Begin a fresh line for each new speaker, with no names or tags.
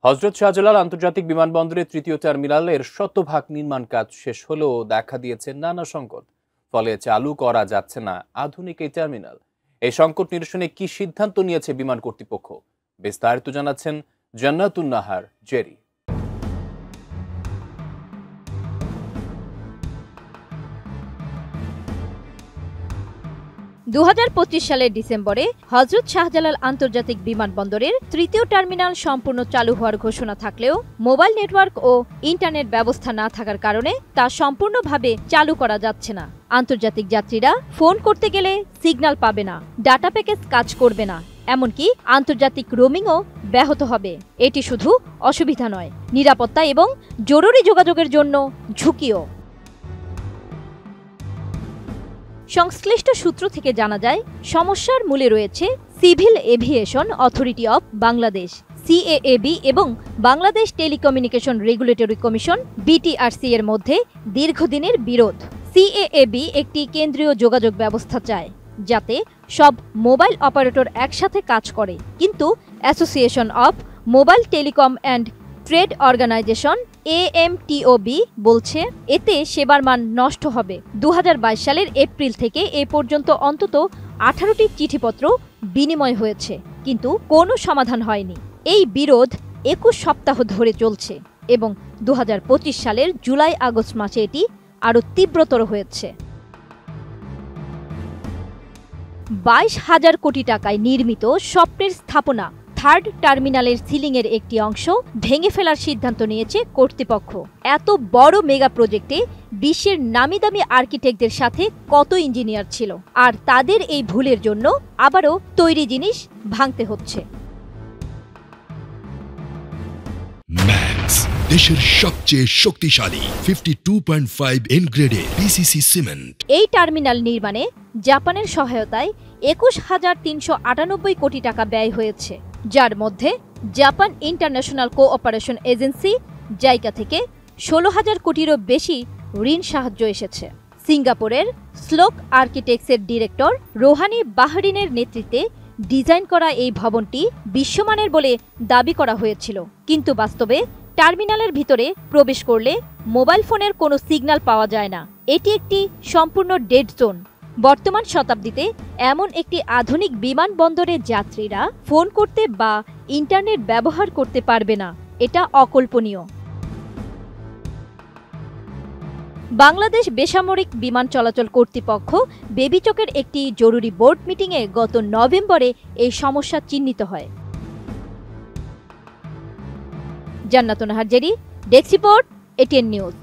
হযরত শাহজালাল আন্তর্জাতিক বিমানবন্দরের তৃতীয় টার্মিনালের শতভাগ নির্মাণ কাজ শেষ হলেও দেখা দিয়েছে নানা সংকট। ফলে চালু করা যাচ্ছে না আধুনিক এই টার্মিনাল। এই সংকট নিরসনে কি সিদ্ধান্ত নিয়েছে বিমান কর্তৃপক্ষ? বিস্তারিত জানাচ্ছেন জান্নাতুন নাহার জেরি।
2025 সালের ডিসেম্বরে হযরত শাহজালাল আন্তর্জাতিক বিমানবন্দরের তৃতীয় টার্মিনাল সম্পূর্ণ চালু হওয়ার ঘোষণা থাকলেও মোবাইল নেটওয়ার্ক ও ইন্টারনেট ব্যবস্থা না থাকার কারণে তা সম্পূর্ণভাবে চালু করা যাচ্ছে না। আন্তর্জাতিক যাত্রীরা ফোন করতে গেলে সিগন্যাল পাবে না, ডাটা প্যাকেজ কাজ করবে না, এমনকি আন্তর্জাতিক রোমিংও ব্যাহত হবে। এটি শুধু অসুবিধা নয়, নিরাপত্তা এবং জরুরি যোগাযোগের জন্য ঝুঁকিও। সংশ্লিষ্ট সূত্র থেকে জানা যায়, সমস্যার মূলে রয়েছে civil aviation authority of Bangladesh CAAB এবং Bangladesh telecommunication regulatory commission BTRC এর মধ্যে দীর্ঘদিনের বিরোধ। সিএএবি একটি কেন্দ্রীয় যোগাযোগ ব্যবস্থা চায় যাতে সব মোবাইল অপারেটর একসাথে কাজ করে, কিন্তু association of mobile telecom and trade organization AMTOB বলছে এতে সেবার মান নষ্ট হবে। 2022 সালের এপ্রিল থেকে এ পর্যন্ত অন্তত 18টি চিঠিপত্র বিনিময় হয়েছে, কিন্তু কোনো সমাধান হয়নি। এই বিরোধ 21 সপ্তাহ ধরে চলছে এবং 2025 সালের জুলাই আগস্ট মাসে এটি আরও তীব্রতর হয়েছে। 22,000 কোটি টাকায় নির্মিত স্বপ্নের স্থাপনা থার্ড টার্মিনালের সিলিংয়ের একটি অংশ ভেঙে ফেলার সিদ্ধান্ত নিয়েছে কর্তৃপক্ষ। এত বড় মেগা প্রজেক্টে বিশ্বের নামিদামি আর্কিটেক্টদের সাথে কত ইঞ্জিনিয়ার ছিল, আর তাদের এই ভুলের জন্য আবারও তৈরি জিনিস ভাঙতে হচ্ছে।
ম্যাক্স, দেশের সবচেয়ে শক্তিশালী 52.5 এন গ্রেডের পিসিসি সিমেন্ট।
এই টার্মিনাল নির্মাণে জাপানের সহায়তায় 21,398 কোটি টাকা ব্যয় হয়েছে, যার মধ্যে Japan international cooperation agency JICA থেকে 16,000 কোটিরও বেশি ঋণ সাহায্য এসেছে। সিঙ্গাপুরের স্লোক আর্কিটেক্টসের ডিরেক্টর রোহানি বাহরিনের নেতৃত্বে ডিজাইন করা এই ভবনটি বিশ্বমানের বলে দাবি করা হয়েছিল, কিন্তু বাস্তবে টার্মিনালের ভিতরে প্রবেশ করলে মোবাইল ফোনের কোনো সিগন্যাল পাওয়া যায় না। এটি একটি সম্পূর্ণ ডেড জোন। বর্তমান শতাব্দীতে এমন একটি আধুনিক বিমানবন্দরে যাত্রীরা ফোন করতে বা ইন্টারনেট ব্যবহার করতে পারবে না, এটা অকল্পনীয়। বাংলাদেশ বেসামরিক বিমান চলাচল কর্তৃপক্ষ বেবিচকের একটি জরুরি বোর্ড মিটিংয়ে গত নভেম্বরে এই সমস্যা চিহ্নিত হয়। জান্নাতুন Nahar Jerry, desk report, ATN news.